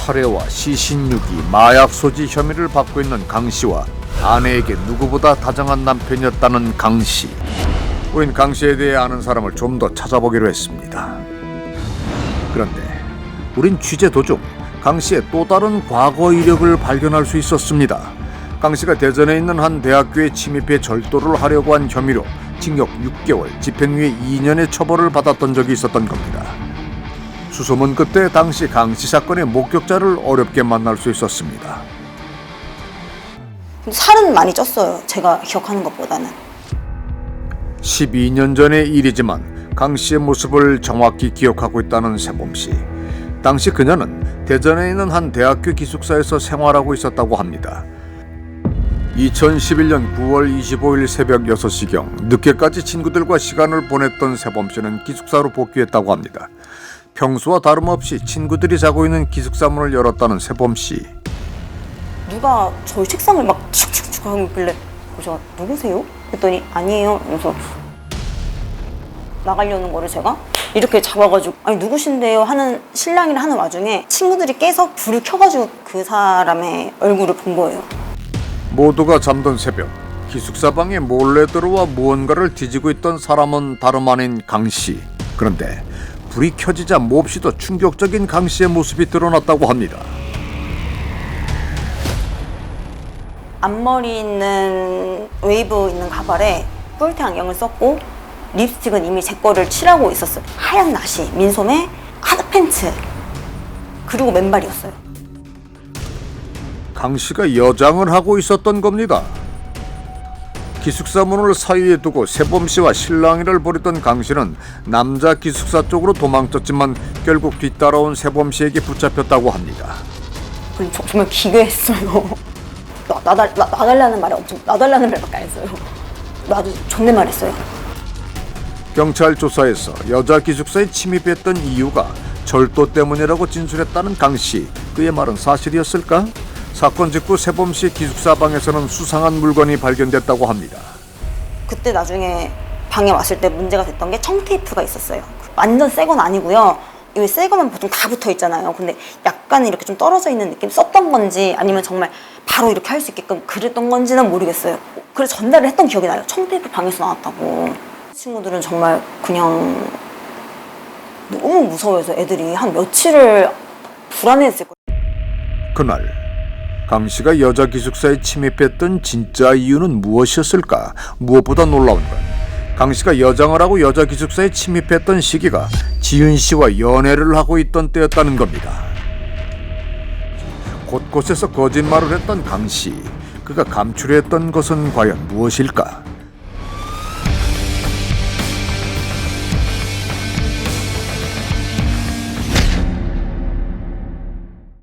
살해와 시신유기, 마약 소지 혐의를 받고 있는 강 씨와 아내에게 누구보다 다정한 남편이었다는 강 씨. 우린 강 씨에 대해 아는 사람을 좀 더 찾아보기로 했습니다. 그런데 우린 취재 도중 강 씨의 또 다른 과거 이력을 발견할 수 있었습니다. 강 씨가 대전에 있는 한 대학교에 침입해 절도를 하려고 한 혐의로 징역 6개월, 집행유예 2년의 처벌을 받았던 적이 있었던 겁니다. 수소문 끝에 당시 강 씨 사건의 목격자를 어렵게 만날 수 있었습니다. 살은 많이 쪘어요. 제가 기억하는 것보다는. 12년 전의 일이지만 강 씨의 모습을 정확히 기억하고 있다는 세범 씨. 당시 그녀는 대전에 있는 한 대학교 기숙사에서 생활하고 있었다고 합니다. 2011년 9월 25일 새벽 6시경 늦게까지 친구들과 시간을 보냈던 세범 씨는 기숙사로 복귀했다고 합니다. 평소와 다름없이 친구들이 자고 있는 기숙사 문을 열었다는 세범 씨. 누가 저희 책상을 막 축축축 하고 있길래 제가 누구세요? 했더니 아니에요. 그래서 나가려는 거를 제가 이렇게 잡아가지고 아니 누구신데요? 하는 실랑이를 하는 와중에 친구들이 깨서 불을 켜가지고 그 사람의 얼굴을 본 거예요. 모두가 잠든 새벽 기숙사 방에 몰래 들어와 무언가를 뒤지고 있던 사람은 다름 아닌 강 씨. 그런데 불이 켜지자 몹시도 충격적인 강 씨의 모습이 드러났다고 합니다. 앞머리 있는 웨이브 있는 가발에 뿔테 안경을 썼고 립스틱은 이미 제 거를 칠하고 있었어요. 하얀 나시, 민소매, 하드 팬츠, 그리고 맨발이었어요. 강 씨가 여장을 하고 있었던 겁니다. 기숙사 문을 사이에 두고 세범 씨와 실랑이를 벌이던 강 씨는 남자 기숙사 쪽으로 도망쳤지만 결국 뒤따라온 세범 씨에게 붙잡혔다고 합니다. 정말 기괴했어요. 놔달라는 말이 엄청 놔달라는 말밖에 안 했어요. 나도 존댓말했어요. 경찰 조사에서 여자 기숙사에 침입했던 이유가 절도 때문이라고 진술했다는 강 씨. 그의 말은 사실이었을까? 사건 직후 세범 씨 기숙사 방에서는 수상한 물건이 발견됐다고 합니다. 그때 나중에 방에 왔을 때 문제가 됐던 게 청테이프가 있었어요. 완전 새 건 아니고요. 이 새 거면 보통 다 붙어 있잖아요. 근데 약간 이렇게 좀 떨어져 있는 느낌 썼던 건지 아니면 정말 바로 이렇게 할 수 있게끔 그랬던 건지는 모르겠어요. 그래서 전달을 했던 기억이 나요. 청테이프 방에서 나왔다고. 친구들은 정말 그냥 너무 무서워해서 애들이 한 며칠을 불안해했을 거예요. 그날 강 씨가 여자 기숙사에 침입했던 진짜 이유는 무엇이었을까? 무엇보다 놀라운 건 강 씨가 여장을 하고 여자 기숙사에 침입했던 시기가 지윤 씨와 연애를 하고 있던 때였다는 겁니다. 곳곳에서 거짓말을 했던 강 씨. 그가 감추려했던 것은 과연 무엇일까?